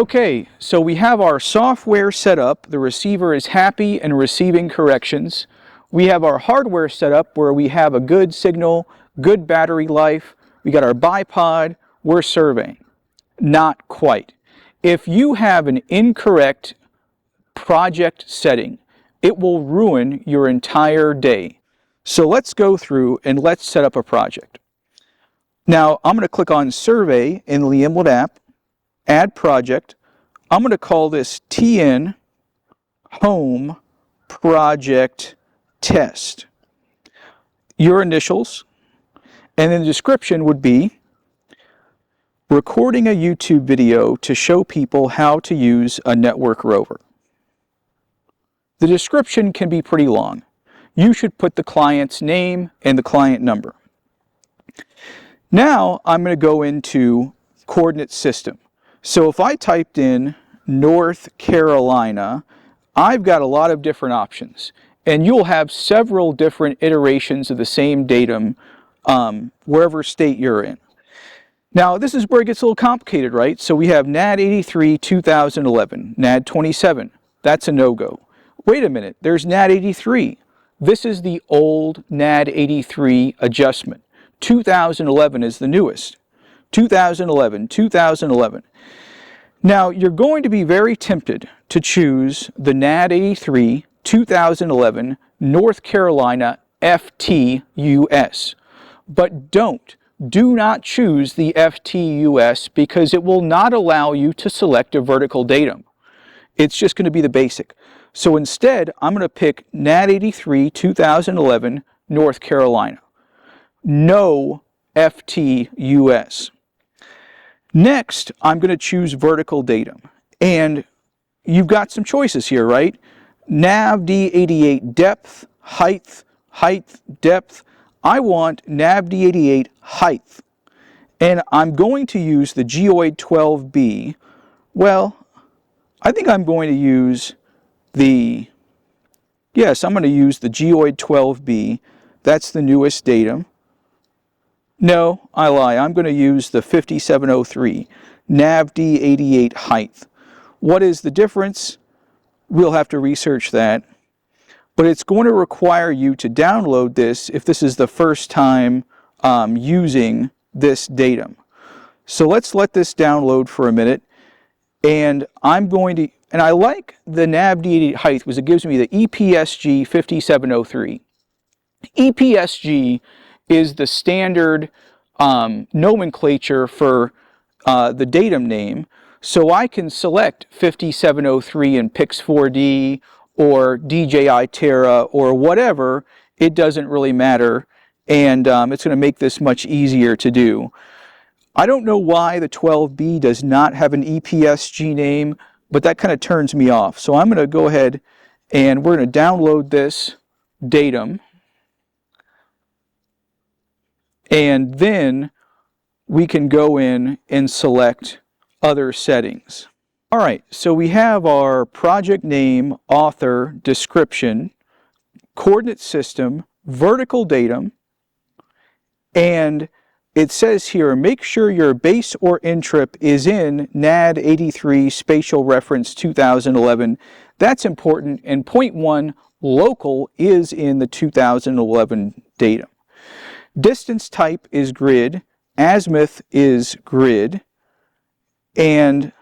Okay, so we have our software set up. The receiver is happy and receiving corrections. We have our hardware set up where we have a good signal, good battery life. We got our bipod, we're surveying. Not quite. If you have an incorrect project setting, it will ruin your entire day. So let's go through and let's set up a project. Now I'm going to click on Survey in the Nettleman app, Add Project. I'm going to call this TN Home Project Test. Your initials, and then the description would be recording a YouTube video to show people how to use a network rover. The description can be pretty long. You should put the client's name and the client number. Now I'm going to go into coordinate system. So if I typed in North Carolina, I've got a lot of different options. And you'll have several different iterations of the same datum wherever state you're in. Now this is where it gets a little complicated, right? So we have NAD 83 2011, NAD 27, that's a no-go. Wait a minute, there's NAD 83. This is the old NAD 83 adjustment. 2011 is the newest. 2011, 2011. Now you're going to be very tempted to choose the NAD 83 2011 North Carolina FTUS, but do not choose the FTUS because it will not allow you to select a vertical datum. It's just going to be the basic. So instead, I'm going to pick NAD 83 2011 North Carolina. No FTUS. Next, I'm going to choose vertical datum. And you've got some choices here, right? NAV D88 depth, height, depth. I want NAV D88 height. And I'm going to use the geoid 12B. Well, I think I'm going to use I'm going to use the geoid 12B. That's the newest datum. No, I lie. I'm going to use the 5703 NAV D88 height. What is the difference? We'll have to research that. But it's going to require you to download this if this is the first time using this datum. So let's let this download for a minute. And I like the NAV D88 height because it gives me the EPSG 5703. EPSG is the standard nomenclature for the datum name. So I can select 5703 in Pix4D or DJI Terra or whatever. It doesn't really matter. And it's going to make this much easier to do. I don't know why the 12B does not have an EPSG name, but that kind of turns me off. So I'm going to go ahead and we're going to download this datum. And then we can go in and select other settings. All right, so we have our project name, author, description, coordinate system, vertical datum, and it says here, make sure your base or intrip is in NAD 83 Spatial Reference 2011. That's important. And point 1, local is in the 2011 datum. Distance type is grid, azimuth is grid, and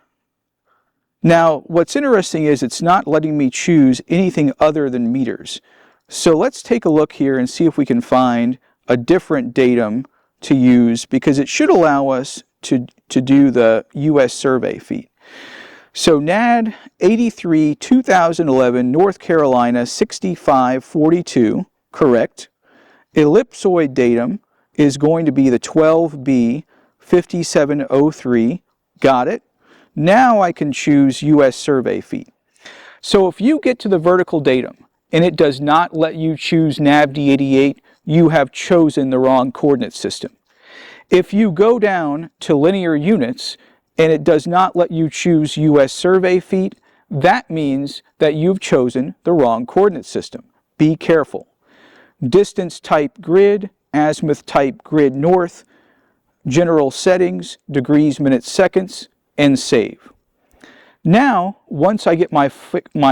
now what's interesting is it's not letting me choose anything other than meters. So let's take a look here and see if we can find a different datum to use because it should allow us to do the U.S. survey feet. So NAD 83 2011 North Carolina 6542, correct. Ellipsoid datum is going to be the 12B 5703. Got it. Now I can choose U.S. survey feet. So if you get to the vertical datum and it does not let you choose NAV D88, you have chosen the wrong coordinate system. If you go down to linear units and it does not let you choose U.S. survey feet, that means that you've chosen the wrong coordinate system. Be careful. Distance type grid, azimuth type grid north, general settings, degrees, minutes, seconds, and save. Now, once I get my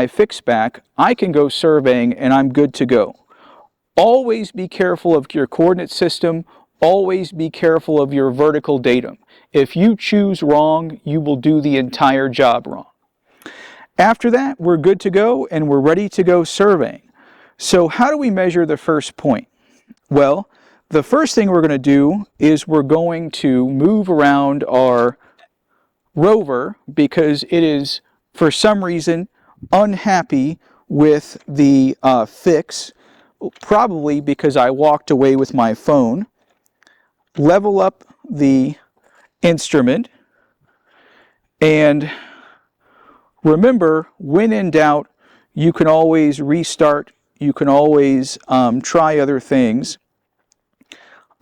fix back, I can go surveying and I'm good to go. Always be careful of your coordinate system. Always be careful of your vertical datum. If you choose wrong, you will do the entire job wrong. After that, we're good to go and we're ready to go surveying. So how do we measure the first point? Well, the first thing we're going to do is we're going to move around our rover because it is, for some reason, unhappy with the fix, probably because I walked away with my phone. Level up the instrument, and remember, when in doubt, you can always restart, you can always try other things.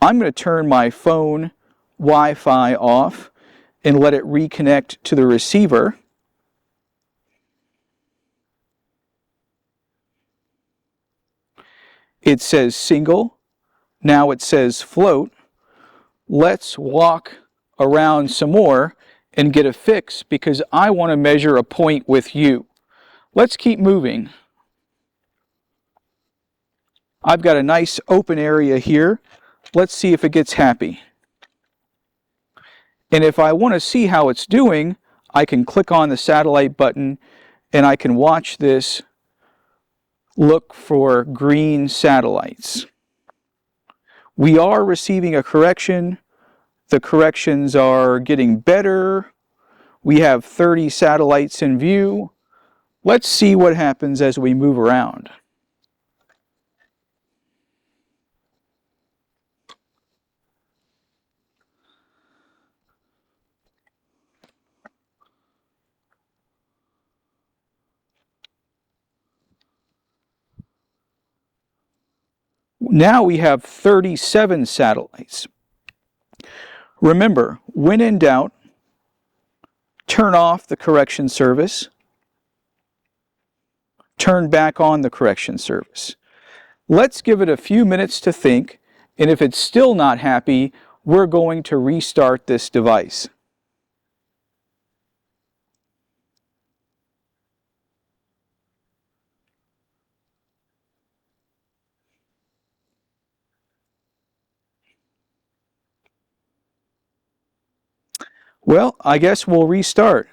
I'm going to turn my phone Wi-Fi off and let it reconnect to the receiver. It says single, now it says float. Let's walk around some more and get a fix because I want to measure a point with you. Let's keep moving. I've got a nice open area here. Let's see if it gets happy. And if I want to see how it's doing, I can click on the satellite button and I can watch this look for green satellites. We are receiving a correction. The corrections are getting better. We have 30 satellites in view. Let's see what happens as we move around. Now we have 37 satellites. Remember, when in doubt, turn off the correction service, turn back on the correction service. Let's give it a few minutes to think, and if it's still not happy, we're going to restart this device. Well, I guess we'll restart.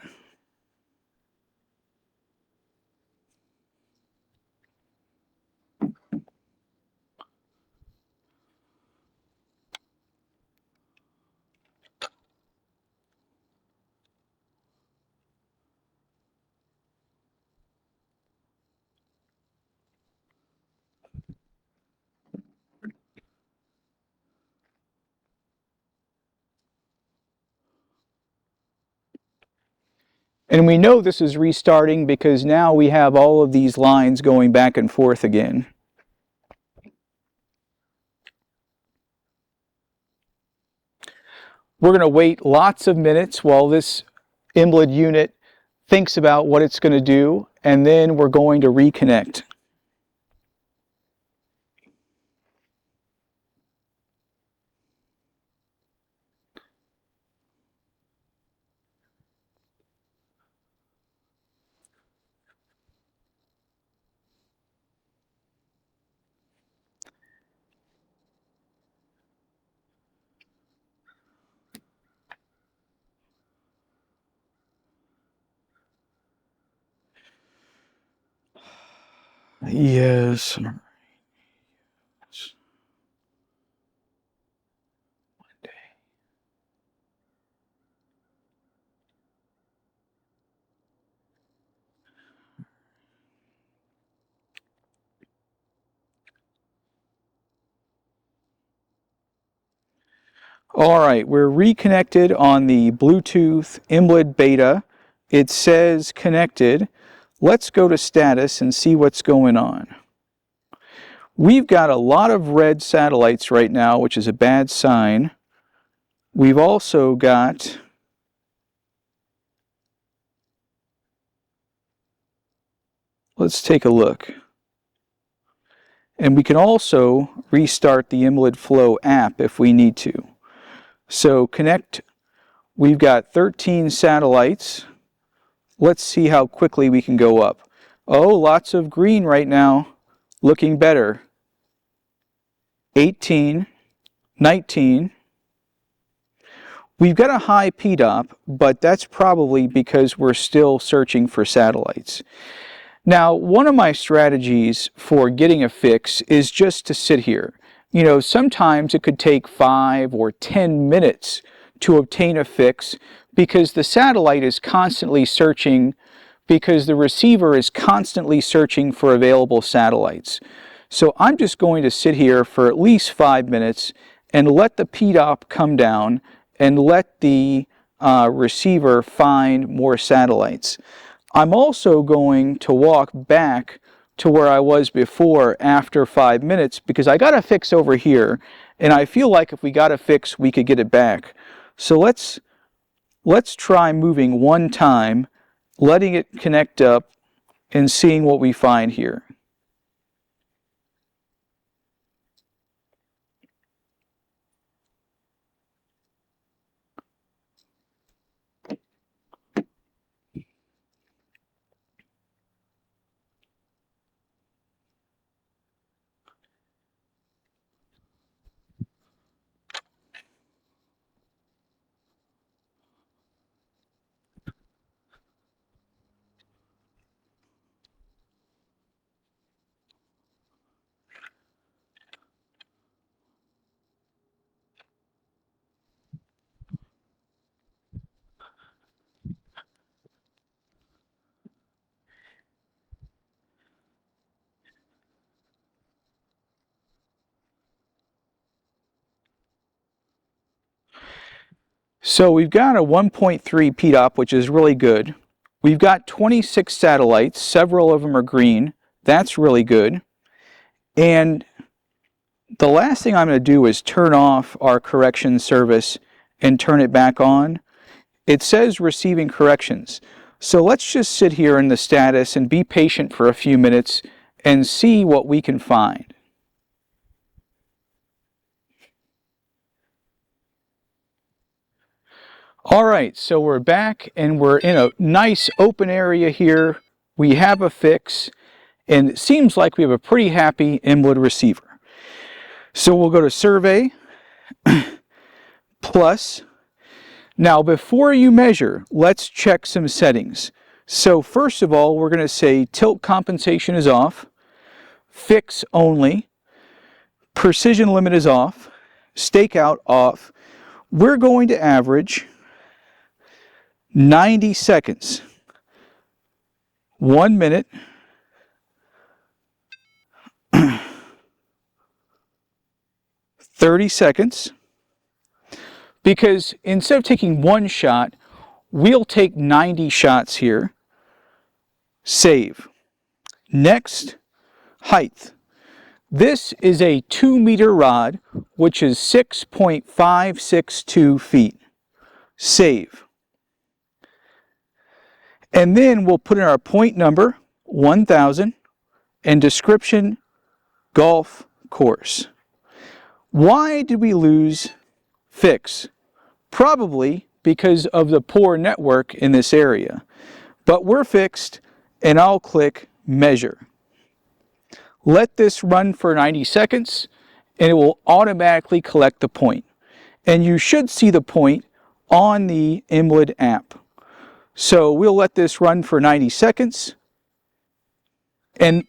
And we know this is restarting because now we have all of these lines going back and forth again. We're going to wait lots of minutes while this IMLD unit thinks about what it's going to do, and then we're going to reconnect. Yes. All right, we're reconnected on the Bluetooth IMLD beta. It says connected. Let's go to status and see what's going on. We've got a lot of red satellites right now, which is a bad sign. We've also got let's take a look. And we can also restart the IMLD Flow app if we need to. So connect, we've got 13 satellites. let's see how quickly we can go up. Oh, lots of green right now, looking better. 18, 19. We've got a high PDOP, but that's probably because we're still searching for satellites. Now, one of my strategies for getting a fix is just to sit here. You know, sometimes it could take 5 or 10 minutes to obtain a fix because the satellite is constantly searching, because the receiver is constantly searching for available satellites. So I'm just going to sit here for at least 5 minutes and let the PDOP come down and let the receiver find more satellites. I'm also going to walk back to where I was before after 5 minutes because I got a fix over here, and I feel like if we got a fix, we could get it back. So let's try moving one time, letting it connect up, and seeing what we find here. So we've got a 1.3 PDOP, which is really good. We've got 26 satellites, several of them are green. That's really good. And the last thing I'm going to do is turn off our correction service and turn it back on. It says receiving corrections. So let's just sit here in the status and be patient for a few minutes and see what we can find. All right, so we're back and we're in a nice open area here. We have a fix, and it seems like we have a pretty happy inlet receiver. So we'll go to Survey, Plus. Now, before you measure, let's check some settings. So first of all, we're going to say tilt compensation is off, fix only, precision limit is off, stakeout off. We're going to average 90 seconds, 1 minute, 30 seconds, because instead of taking one shot, we'll take 90 shots here. Save. Next, height. This is a 2-meter rod, which is 6.562 feet. Save. And then we'll put in our point number, 1000, and description, golf course. Why did we lose fix? Probably because of the poor network in this area. But we're fixed, and I'll click measure. Let this run for 90 seconds, and it will automatically collect the point. And you should see the point on the IMLD app. So we'll let this run for 90 seconds. And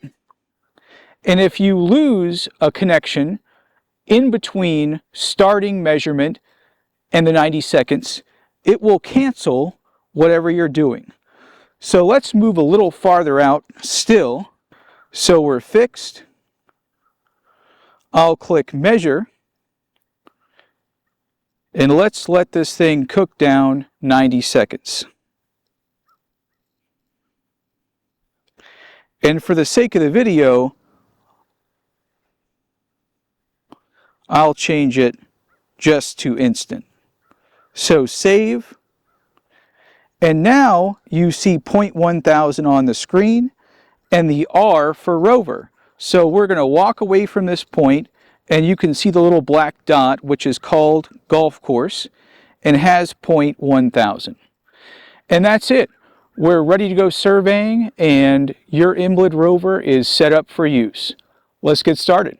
if you lose a connection in between starting measurement and the 90 seconds, it will cancel whatever you're doing. So let's move a little farther out still. So we're fixed. I'll click measure. And let's let this thing cook down 90 seconds. And for the sake of the video, I'll change it just to instant. So save. And now you see 0.1000 on the screen and the R for rover. So we're going to walk away from this point, and you can see the little black dot, which is called golf course, and has 0.1000. And that's it. We're ready to go surveying, and your invalid rover is set up for use. Let's get started.